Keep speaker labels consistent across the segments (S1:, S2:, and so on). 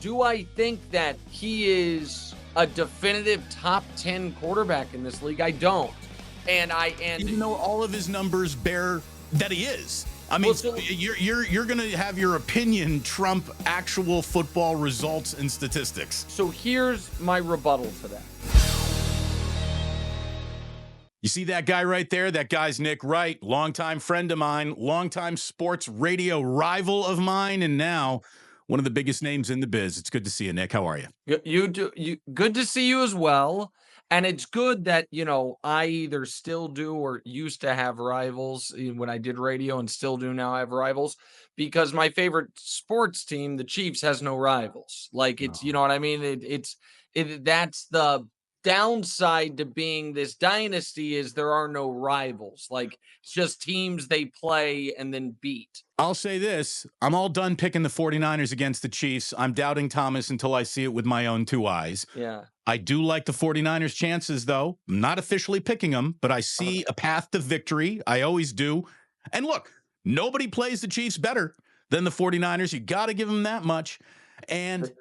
S1: Do I think that he is a definitive top 10 quarterback in this league? I don't. And
S2: even though all of his numbers bear that he is. I mean, you're going to have your opinion trump actual football results and statistics.
S1: So here's my rebuttal to that.
S2: You see that guy right there? That guy's Nick Wright, longtime friend of mine, longtime sports radio rival of mine, and now one of the biggest names in the biz. It's good to see you, Nick. How are you?
S1: Good to see you as well. And it's good that, I either still do or used to have rivals when I did radio and still do now have rivals, because my favorite sports team, the Chiefs, has no rivals. Like it's, you know what I mean? That's the downside to being this dynasty is there are no rivals. Like it's just teams they play and then beat.
S2: I'll say this. I'm all done picking the 49ers against the Chiefs. I'm doubting Thomas until I see it with my own two eyes.
S1: Yeah.
S2: I do like the 49ers chances, though. I'm not officially picking them, but I see a path to victory. I always do. And look, nobody plays the Chiefs better than the 49ers. You got to give them that much. And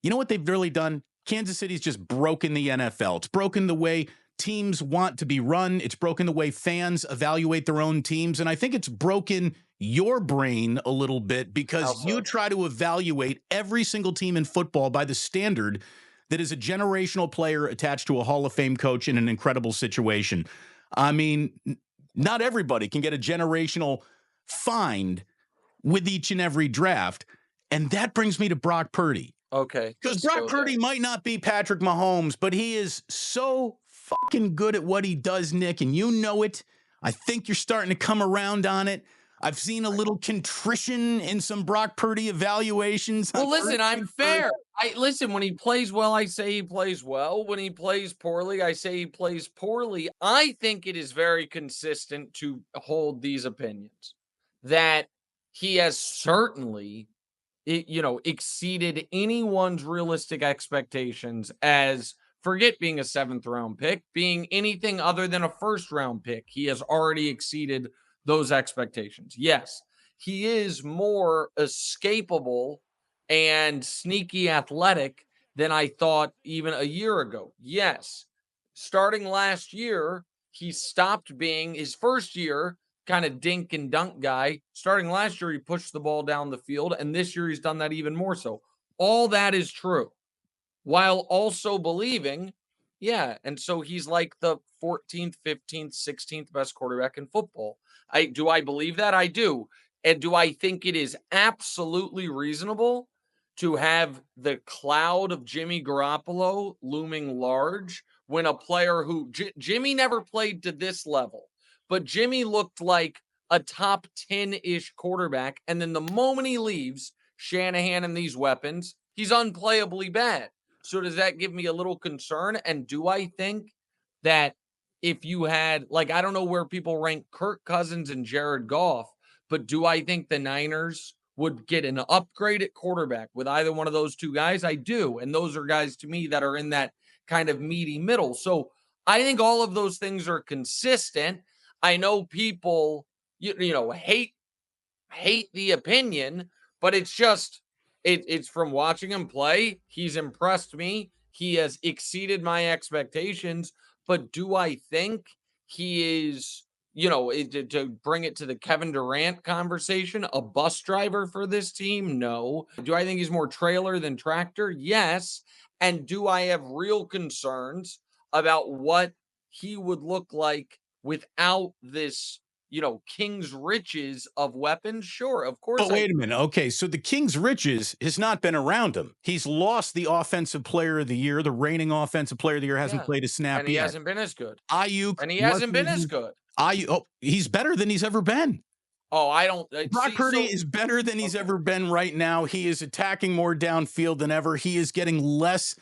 S2: you know what they've really done? Kansas City's just broken the NFL. It's broken the way teams want to be run. It's broken the way fans evaluate their own teams. And I think it's broken your brain a little bit because you try to evaluate every single team in football by the standard that is a generational player attached to a Hall of Fame coach in an incredible situation. I mean, not everybody can get a generational find with each and every draft. And that brings me to Brock Purdy.
S1: Okay.
S2: Because Brock Purdy might not be Patrick Mahomes, but he is so fucking good at what he does, Nick, and you know it. I think you're starting to come around on it. I've seen a little contrition in some Brock Purdy evaluations.
S1: Well, listen, I'm fair. Listen, when he plays well, I say he plays well. When he plays poorly, I say he plays poorly. I think it is very consistent to hold these opinions that he has certainly exceeded anyone's realistic expectations as, forget being a 7th round pick, being anything other than a 1st round pick. He has already exceeded those expectations. Yes, he is more escapable and sneaky athletic than I thought even a year ago. Yes, starting last year, he stopped being his first year kind of dink and dunk guy. Starting last year, he pushed the ball down the field, and this year he's done that even more so. All that is true, while also believing, and so he's like the 14th, 15th, 16th best quarterback in football. Do I believe that? I do. And do I think it is absolutely reasonable to have the cloud of Jimmy Garoppolo looming large when a player who Jimmy never played to this level? But Jimmy looked like a top 10-ish quarterback. And then the moment he leaves Shanahan and these weapons, he's unplayably bad. So does that give me a little concern? And do I think that if you had, I don't know where people rank Kirk Cousins and Jared Goff, but do I think the Niners would get an upgrade at quarterback with either one of those two guys? I do. And those are guys to me that are in that kind of meaty middle. So I think all of those things are consistent. I know people, hate the opinion, but it's just, it's from watching him play. He's impressed me. He has exceeded my expectations. But do I think he is, to bring it to the Kevin Durant conversation, a bus driver for this team? No. Do I think he's more trailer than tractor? Yes. And do I have real concerns about what he would look like without this, King's riches of weapons? Sure, of course.
S2: But wait a minute. Okay, so the King's riches has not been around him. He's lost the offensive player of the year. The reigning offensive player of the year hasn't played a snap
S1: and he
S2: yet.
S1: hasn't been as good.
S2: Ayuk.
S1: And he hasn't been as good.
S2: He's better than he's ever been.
S1: Oh, I don't.
S2: Brock Purdy is better than he's ever been right now. He is attacking more downfield than ever. He is getting less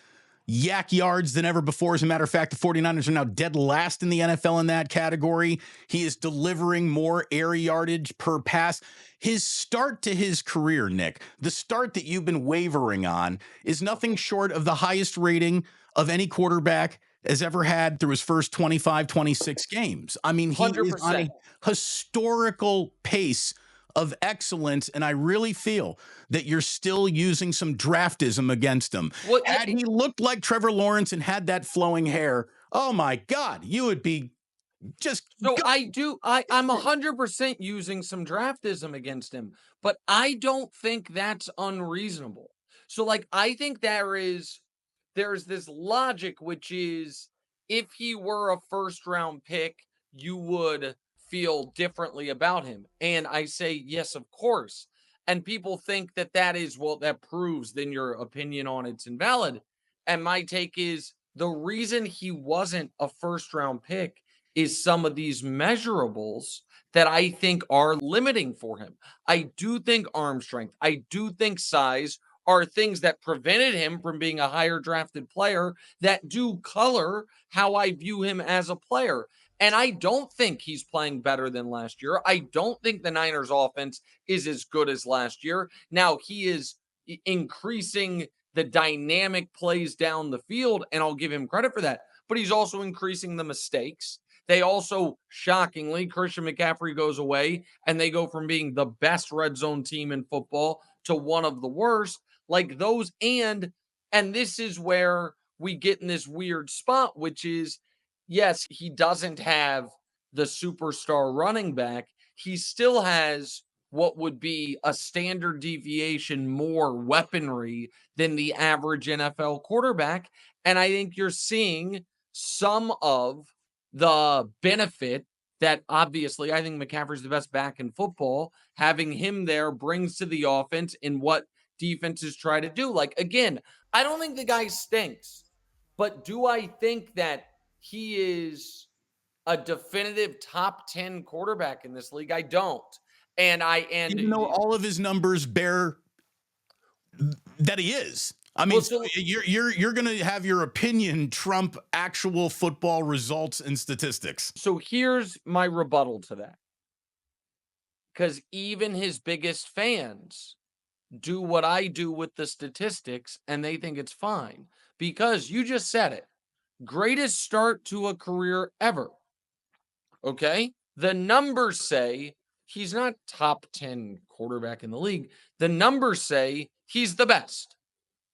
S2: yak yards than ever before. As a matter of fact, the 49ers are now dead last in the NFL in that category. He is delivering more air yardage per pass. His start to his career, Nick, the start that you've been wavering on, is nothing short of the highest rating of any quarterback has ever had through his first 25, 26 games. I mean, he 100%. Is on a historical pace of excellence, and I really feel that you're still using some draftism against him.
S1: Well, yeah,
S2: Had he looked like Trevor Lawrence and had that flowing hair, oh my God, you would be just
S1: so
S2: go.
S1: I'm 100% using some draftism against him, but I don't think that's unreasonable. So like I think there's this logic which is if he were a first round pick, you would feel differently about him. And I say yes, of course. And people think that that is well that proves then your opinion on it's invalid. And my take is the reason he wasn't a first round pick is some of these measurables that I think are limiting for him. I do think arm strength, I do think size are things that prevented him from being a higher drafted player that do color how I view him as a player. And I don't think he's playing better than last year. I don't think the Niners offense is as good as last year. Now, he is increasing the dynamic plays down the field, and I'll give him credit for that. But he's also increasing the mistakes. They also, shockingly, Christian McCaffrey goes away and they go from being the best red zone team in football to one of the worst. Like those, and this is where we get in this weird spot, which is yes, he doesn't have the superstar running back. He still has what would be a standard deviation more weaponry than the average NFL quarterback. And I think you're seeing some of the benefit that obviously I think McCaffrey's the best back in football. Having him there brings to the offense in what defenses try to do. Like, again, I don't think the guy stinks, but do I think that he is a definitive top 10 quarterback in this league? I don't.
S2: Even though all of his numbers bear that he is. I mean,
S1: well, so
S2: you're going to have your opinion trump actual football results and statistics.
S1: so here's my rebuttal to that. Because even his biggest fans do what I do with the statistics and they think it's fine. Because you just said it. Greatest start to a career ever. Okay? The numbers say he's not top 10 quarterback in the league. The numbers say he's the best.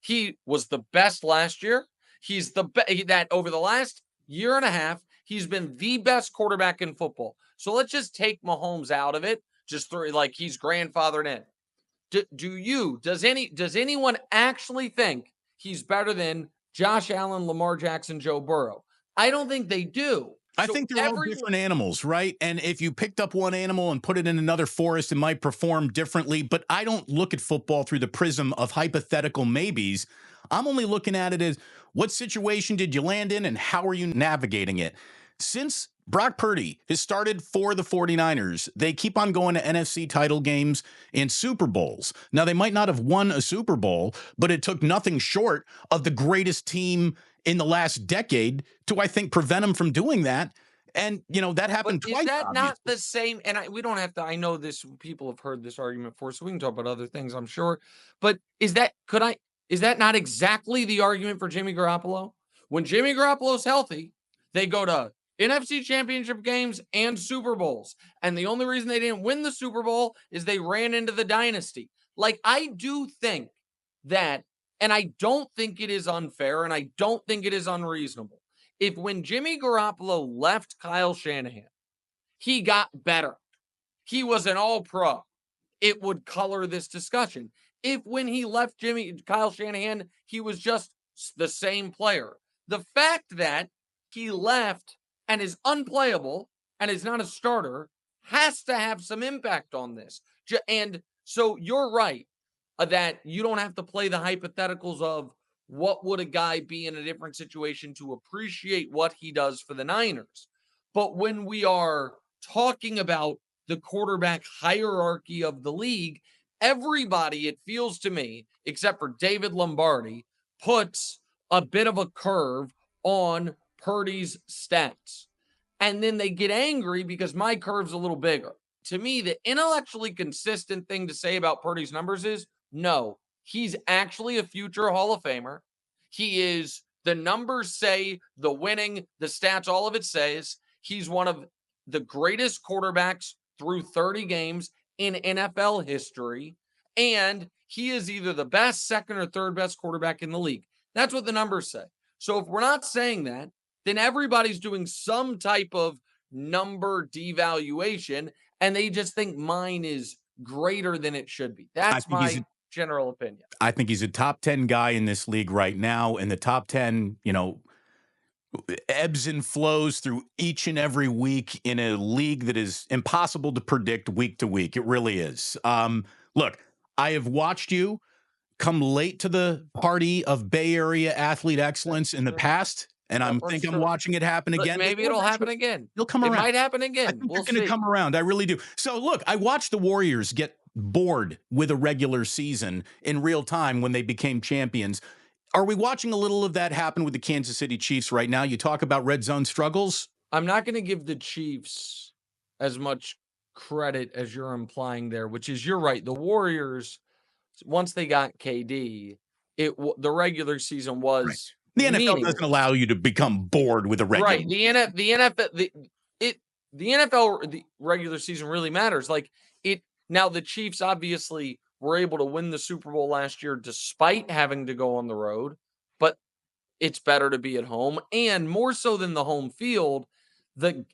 S1: He was the best last year. He's the best that over the last year and a half, he's been the best quarterback in football. So let's just take Mahomes out of it. Just throw like he's grandfathered in. Does anyone actually think he's better than Josh Allen, Lamar Jackson, Joe Burrow? I don't think they do.
S2: I think they're all different animals, right? And if you picked up one animal and put it in another forest, it might perform differently. But I don't look at football through the prism of hypothetical maybes. I'm only looking at it as what situation did you land in and how are you navigating it? Since Brock Purdy has started for the 49ers, they keep on going to NFC title games and Super Bowls. Now, they might not have won a Super Bowl, but it took nothing short of the greatest team in the last decade to, I think, prevent them from doing that. And, that happened twice.
S1: Is that
S2: obviously
S1: not the same? And we don't have to, I know this, people have heard this argument before, so we can talk about other things, I'm sure. But is that not exactly the argument for Jimmy Garoppolo? When Jimmy Garoppolo's healthy, they go to NFC championship games and Super Bowls. And the only reason they didn't win the Super Bowl is they ran into the dynasty. Like, I do think that, and I don't think it is unfair, and I don't think it is unreasonable. If when Jimmy Garoppolo left Kyle Shanahan, he got better, he was an all-pro, it would color this discussion. If when he left Kyle Shanahan, he was just the same player. The fact that he left and is unplayable and is not a starter has to have some impact on this. And so you're right that you don't have to play the hypotheticals of what would a guy be in a different situation to appreciate what he does for the Niners. But when we are talking about the quarterback hierarchy of the league, everybody, it feels to me, except for David Lombardi, puts a bit of a curve on Purdy's stats. And then they get angry because my curve's a little bigger. To me, the intellectually consistent thing to say about Purdy's numbers is no, he's actually a future Hall of Famer. He is, the numbers say, the winning, the stats, all of it says he's one of the greatest quarterbacks through 30 games in NFL history, and he is either the best, second, or third best quarterback in the league. That's what the numbers say. So if we're not saying that, then everybody's doing some type of number devaluation, and they just think mine is greater than it should be.
S2: I
S1: That's
S2: think he's
S1: my general opinion.
S2: I think he's a top 10 guy in this league right now, and the top 10, ebbs and flows through each and every week in a league that is impossible to predict week to week. It really is. Look, I have watched you come late to the party of Bay Area athlete excellence in the past, and
S1: That
S2: I
S1: part's
S2: think I'm
S1: true.
S2: watching it happen
S1: But
S2: again.
S1: maybe it'll happen again.
S2: He'll come
S1: It
S2: around.
S1: might happen
S2: I
S1: again.
S2: think
S1: We'll
S2: they're going to
S1: see.
S2: come around. I really do. So, look, I watched the Warriors get bored with a regular season in real time when they became champions. Are we watching a little of that happen with the Kansas City Chiefs right now? You talk about red zone struggles.
S1: I'm not going to give the Chiefs as much credit as you're implying there, which is you're right. The Warriors, once they got KD, the regular season
S2: Right.
S1: was
S2: The NFL
S1: meaningless.
S2: doesn't allow you to become bored with a regular.
S1: Right. The NFL the regular season really matters. Like it now the Chiefs obviously were able to win the Super Bowl last year despite having to go on the road, but it's better to be at home, and more so than the home field, the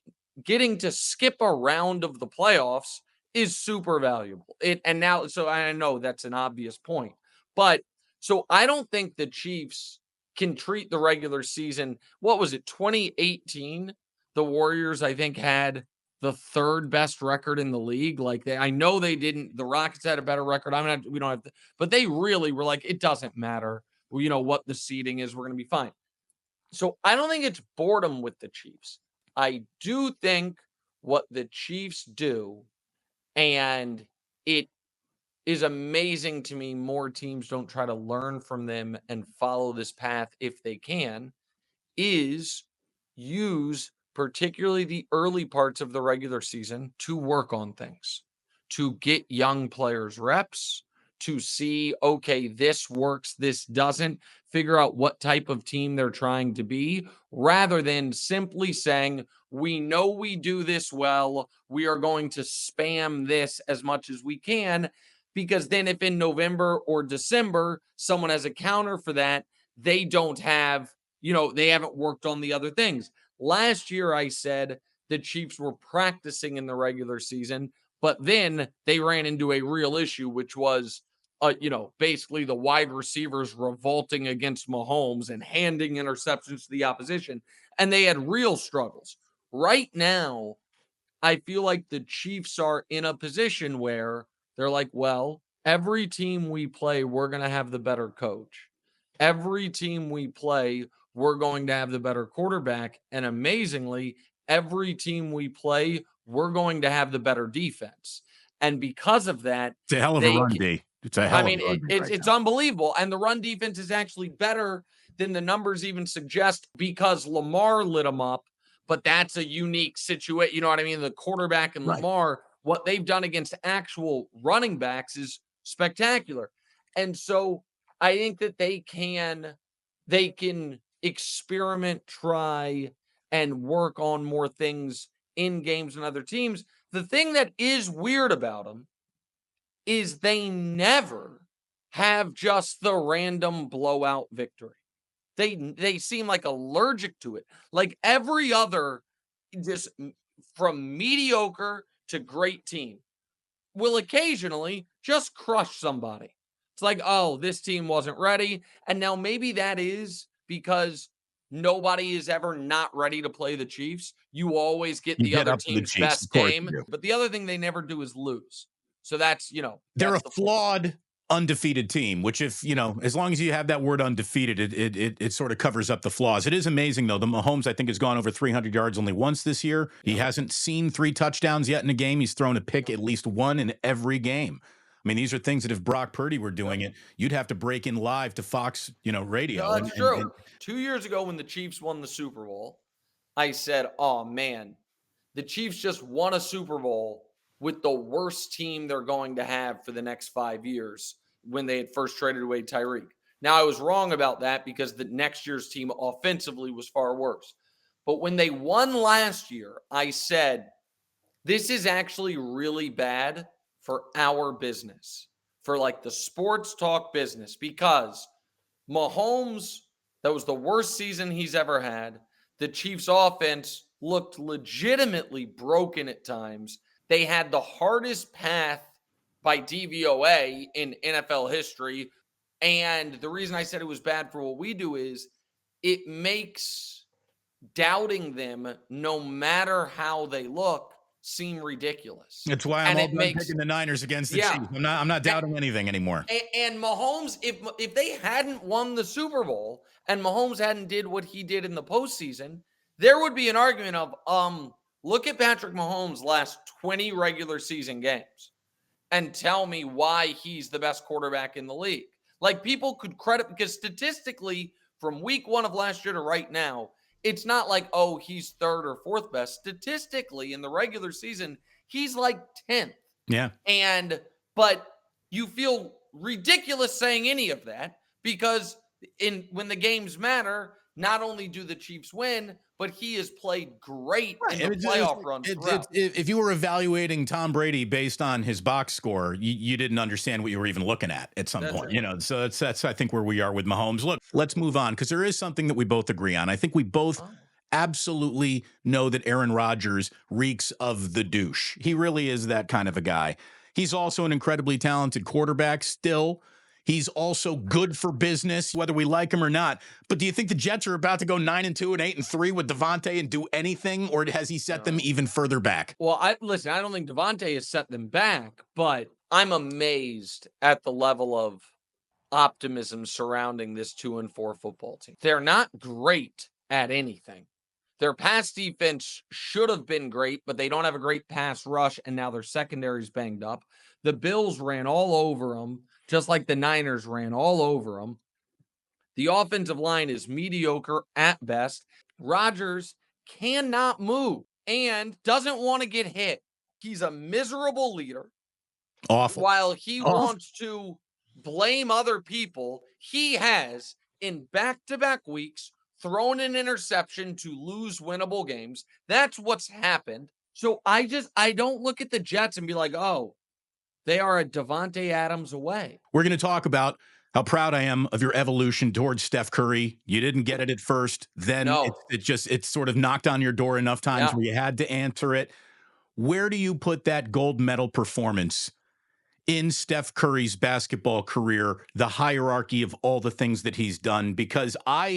S1: getting to skip a round of the playoffs is super valuable. And now, so I know that's an obvious point, but so I don't think the Chiefs can treat the regular season. What was it, 2018? The Warriors, I think, had the third best record in the league. Like I know they didn't. The Rockets had a better record. We don't have to, but they really were like, it doesn't matter. Well, what the seeding is, we're going to be fine. So I don't think it's boredom with the Chiefs. I do think what the Chiefs do, and it is amazing to me more teams don't try to learn from them and follow this path if they can, is use particularly the early parts of the regular season to work on things, to get young players reps, to see, okay, this works, this doesn't, figure out what type of team they're trying to be, rather than simply saying, we know we do this well, we are going to spam this as much as we can, because then if in November or December someone has a counter for that, they don't have, they haven't worked on the other things. Last year, I said the Chiefs were practicing in the regular season, but then they ran into a real issue, which was, basically the wide receivers revolting against Mahomes and handing interceptions to the opposition, and they had real struggles. Right now, I feel like the Chiefs are in a position where they're like, well, every team we play, we're going to have the better coach. Every team we play, we're going to have the better quarterback. And amazingly, every team we play, we're going to have the better defense. And because of that,
S2: it's a hell of a run, D. It's a hell of a run.
S1: It's unbelievable. And the run defense is actually better than the numbers even suggest because Lamar lit them up. But that's a unique situation. You know what I mean? The quarterback and Lamar, what they've done against actual running backs is spectacular. And so I think that they can experiment, try, and work on more things in games and other teams. The thing that is weird about them is they never have just the random blowout victory. They seem like allergic to it. Like every other, just from mediocre to great team, will occasionally just crush somebody. It's like, oh, this team wasn't ready. And now maybe that is because nobody is ever not ready to play the Chiefs. You always get the other team's best game. But the other thing they never do is lose. So that's,
S2: they're a flawed, undefeated team, which as long as you have that word undefeated, it sort of covers up the flaws. It is amazing, though. The Mahomes, I think, has gone over 300 yards only once this year. He hasn't seen 3 touchdowns yet in a game. He's thrown a pick at least one in every game. I mean, these are things that if Brock Purdy were doing it, you'd have to break in live to Fox, radio.
S1: No, that's true. 2 years ago when the Chiefs won the Super Bowl, I said, oh, man, the Chiefs just won a Super Bowl with the worst team they're going to have for the next 5 years when they had first traded away Tyreek. Now, I was wrong about that because the next year's team offensively was far worse. But when they won last year, I said, this is actually really bad for our business, for like the sports talk business, because Mahomes, that was the worst season he's ever had. The Chiefs' offense looked legitimately broken at times. They had the hardest path by DVOA in NFL history. And the reason I said it was bad for what we do is it makes doubting them, no matter how they look, seem ridiculous.
S2: That's why I'm
S1: And
S2: all
S1: it
S2: done
S1: makes,
S2: picking the Niners against the
S1: yeah.
S2: Chiefs. I'm not doubting anything anymore.
S1: And Mahomes, if they hadn't won the Super Bowl and Mahomes hadn't did what he did in the postseason, there would be an argument of look at Patrick Mahomes' last 20 regular season games and tell me why he's the best quarterback in the league. Like, people could credit, because statistically, from week 1 of last year to right now, it's not like, oh, he's third or fourth best. Statistically, in the regular season, he's like 10th.
S2: Yeah.
S1: But you feel ridiculous saying any of that, because when the games matter, not only do the Chiefs win, but he has played great in the playoff runs throughout.
S2: If you were evaluating Tom Brady based on his box score, you didn't understand what you were even looking at some point.
S1: Right.
S2: So that's I think where we are with Mahomes. Look, let's move on, because there is something that we both agree on. I think we both absolutely know that Aaron Rodgers reeks of the douche. He really is that kind of a guy. He's also an incredibly talented quarterback still. He's also good for business, whether we like him or not. But do you think the Jets are about to go 9-2 and 8-3 with Devontae and do anything, or has he set them even further back?
S1: Well, I don't think Devontae has set them back, but I'm amazed at the level of optimism surrounding this 2-4 football team. They're not great at anything. Their pass defense should have been great, but they don't have a great pass rush, and now their secondary's banged up. The Bills ran all over them, just like the Niners ran all over them. The offensive line is mediocre at best. Rodgers cannot move and doesn't want to get hit. He's a miserable leader.
S2: Awful.
S1: While he wants to blame other people, he has, in back-to-back weeks, thrown an interception to lose winnable games. That's what's happened. So I don't look at the Jets and be like, oh, they are a Davante Adams away.
S2: We're going to talk about how proud I am of your evolution towards Steph Curry. You didn't get it at first. Then it sort of knocked on your door enough times where you had to answer it. Where do you put that gold medal performance in Steph Curry's basketball career, the hierarchy of all the things that he's done? Because I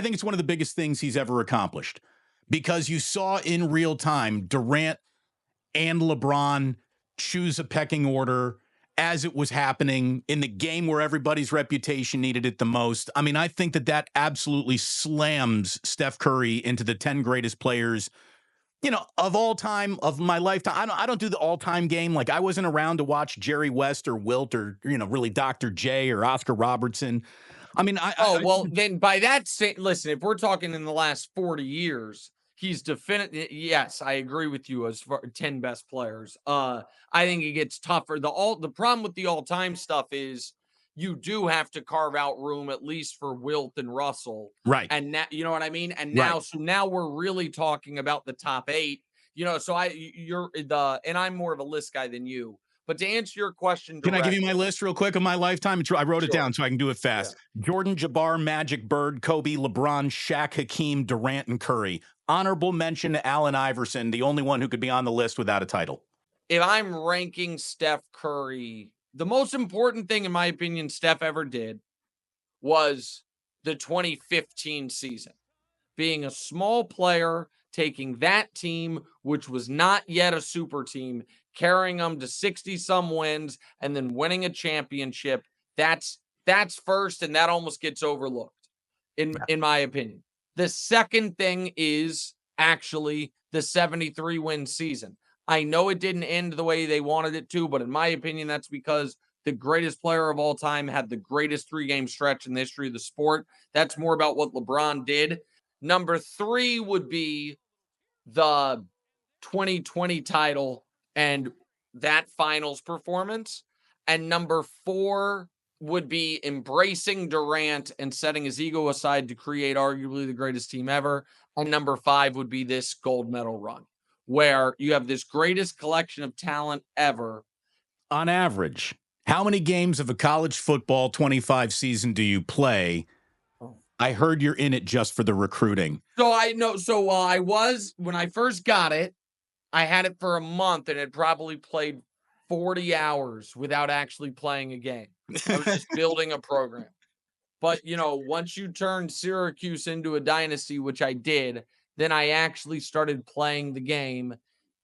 S2: think it's one of the biggest things he's ever accomplished, because you saw in real time Durant and LeBron choose a pecking order as it was happening in the game where everybody's reputation needed it the most. I mean, I think that absolutely slams Steph Curry into the 10 greatest players, of all time, of my lifetime. I don't do the all-time game. Like, I wasn't around to watch Jerry West or Wilt or, really Dr. J or Oscar Robertson. I mean,
S1: then by that, listen, if we're talking in the last 40 years, he's definitely, yes, I agree with you as far 10 best players. I think it gets tougher. The problem with the all-time stuff is you do have to carve out room at least for Wilt and Russell.
S2: Right.
S1: And now, you know what I mean? And now, so now we're really talking about the top 8, so and I'm more of a list guy than you. But to answer your question directly,
S2: can I give you my list real quick of my lifetime? I wrote it down so I can do it fast. Yeah. Jordan, Jabbar, Magic, Bird, Kobe, LeBron, Shaq, Hakeem, Durant, and Curry. Honorable mention to Allen Iverson, the only one who could be on the list without a title.
S1: If I'm ranking Steph Curry, the most important thing, in my opinion, Steph ever did was the 2015 season. Being a small player, taking that team, which was not yet a super team, carrying them to 60-some wins, and then winning a championship. That's first, and that almost gets overlooked, in my opinion. The second thing is actually the 73-win season. I know it didn't end the way they wanted it to, but in my opinion, that's because the greatest player of all time had the greatest 3-game stretch in the history of the sport. That's more about what LeBron did. Number 3 would be the 2020 title and that finals performance. And number 4 would be embracing Durant and setting his ego aside to create arguably the greatest team ever. And number 5 would be this gold medal run, where you have this greatest collection of talent ever
S2: On average, how many games of a college football 25 season do you play?
S1: Oh.
S2: I heard you're in it just for the recruiting.
S1: So I know. So I was when I first got it. I had it for a month and had probably played 40 hours without actually playing a game. I was just building a program. But, once you turn Syracuse into a dynasty, which I did, then I actually started playing the game.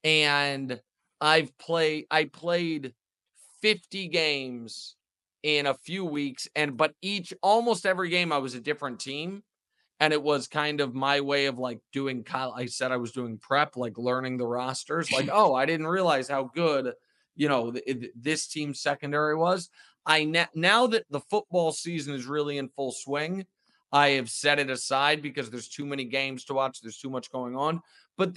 S1: And I played 50 games in a few weeks. But almost every game I was a different team. And it was kind of my way of like doing, I said I was doing prep, like learning the rosters. Like, oh, I didn't realize how good, this team's secondary was. Now that the football season is really in full swing, I have set it aside because there's too many games to watch. There's too much going on. But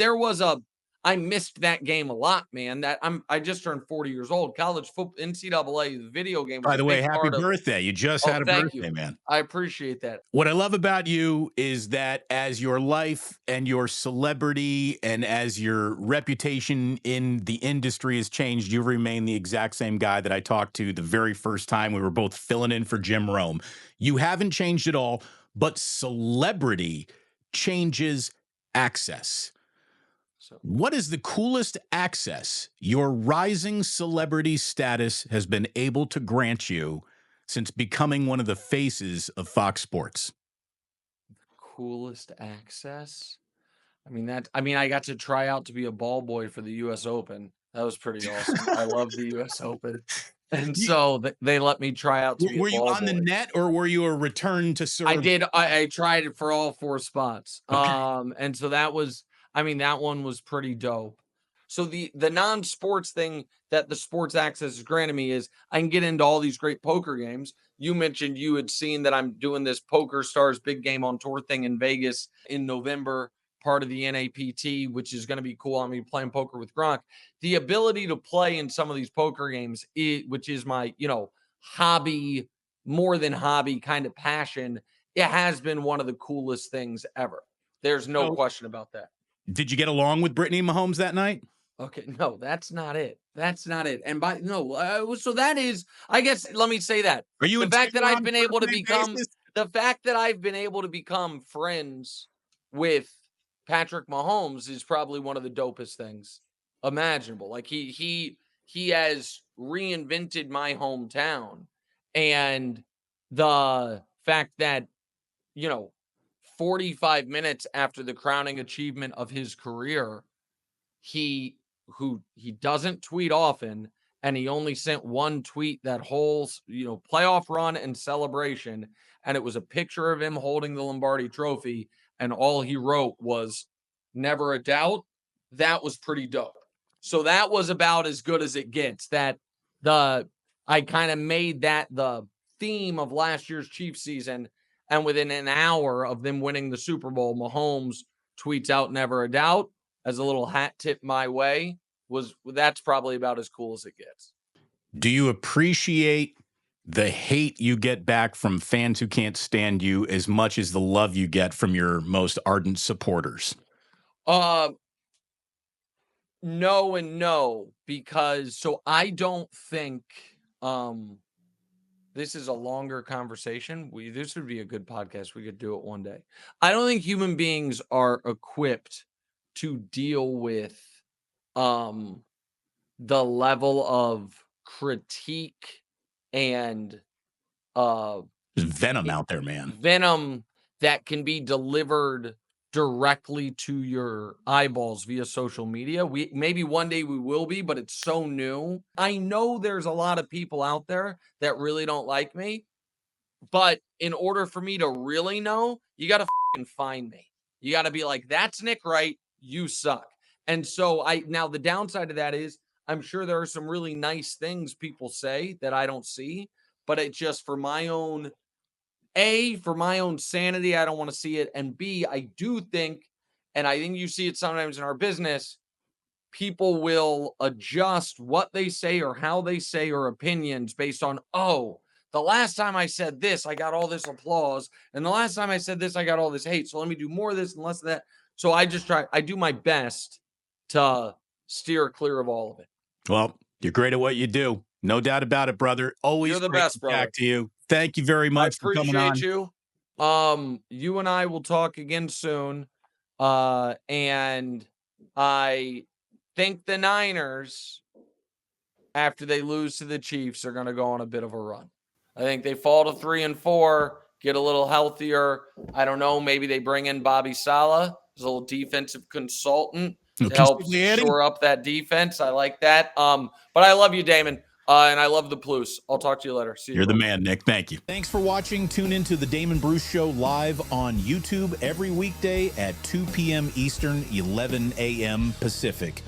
S1: I missed that game a lot, man. I just turned 40 years old. College football, NCAA, the video game was
S2: By
S1: a
S2: the way,
S1: big
S2: happy
S1: part of.
S2: birthday. You just
S1: Oh,
S2: had a
S1: thank you.
S2: birthday, man.
S1: I appreciate that.
S2: What I love about you is that as your life and your celebrity and as your reputation in the industry has changed, you remain the exact same guy that I talked to the very first time we were both filling in for Jim Rome. You haven't changed at all, but celebrity changes access.
S1: So
S2: What is the coolest access your rising celebrity status has been able to grant you since becoming one of the faces of Fox Sports?
S1: coolest access. I got to try out to be a ball boy for the US Open. That was pretty awesome. I love the US Open. And
S2: You-
S1: so they let me try out to be a
S2: Were you
S1: ball
S2: on the
S1: boy.
S2: net or were you a return to
S1: I
S2: serve?
S1: did. I tried it for all 4 spots.
S2: Okay.
S1: And so that one was pretty dope. So the non-sports thing that the sports access has granted me is I can get into all these great poker games. You mentioned you had seen that I'm doing this Poker Stars big game on tour thing in Vegas in November, part of the NAPT, which is going to be cool. I'm going to be playing poker with Gronk. The ability to play in some of these poker games, which is my, hobby, more than hobby kind of passion, it has been one of the coolest things ever. There's no
S2: So,
S1: question about that.
S2: did you get along with Brittany Mahomes that night?
S1: Okay, no, that's not it. That's not it. And by no, so that is, I guess, let me say that
S2: Are you
S1: the
S2: and
S1: fact that
S2: Taylor
S1: I've
S2: on a
S1: been able to
S2: first-name
S1: become
S2: basis?
S1: the fact that I've been able to become friends with Patrick Mahomes is probably one of the dopest things imaginable. Like he has reinvented my hometown, and the fact that you know 45 minutes after the crowning achievement of his career, he doesn't tweet often, and he only sent one tweet that whole playoff run and celebration, and it was a picture of him holding the Lombardi trophy, and all he wrote was never a doubt. That was pretty dope. So that was about as good as it gets. The I kind of made that the theme of last year's Chiefs season, and within an hour of them winning the Super Bowl, Mahomes tweets out never a doubt as a little hat tip my way. That's probably about as cool as it gets.
S2: Do you appreciate the hate you get back from fans who can't stand you as much as the love you get from your most ardent supporters?
S1: Uh no and no, because so I don't think this is a longer conversation. This would be a good podcast. We could do it one day. I don't think human beings are equipped to deal with um the level of critique and uh
S2: There's venom out there, man.
S1: venom that can be delivered directly to your eyeballs via social media. We maybe one day we will be, but it's so new. I know there's a lot of people out there that really don't like me, but in order for me to really know, you got to find me. You got to be like, that's Nick Wright, you suck. And so now the downside of that is I'm sure there are some really nice things people say that I don't see, but it just for my own sanity, I don't want to see it. And B, I do think, and I think you see it sometimes in our business, people will adjust what they say or how they say or opinions based on, oh, the last time I said this, I got all this applause. And the last time I said this, I got all this hate. So let me do more of this and less of that. So I do my best to steer clear of all of it.
S2: Well, you're great at what you do. No doubt about it, brother. Always
S1: You're the
S2: great
S1: best,
S2: to
S1: brother.
S2: talk to you. Thank you very
S1: I
S2: much for coming on.
S1: appreciate you. You and I will talk again soon. And I think the Niners, after they lose to the Chiefs, are going to go on a bit of a run. I think they fall to 3-4, get a little healthier. I don't know. Maybe they bring in Bobby Saleh as a little defensive consultant to help shore up that defense. I like that. But I love you, Damon. And I love the Plus. I'll talk to you later. See you.
S2: You're the man, Nick. Thank you. Thanks for watching. Tune into the Damon Bruce Show live on YouTube every weekday at 2 p.m. Eastern, 11 a.m. Pacific.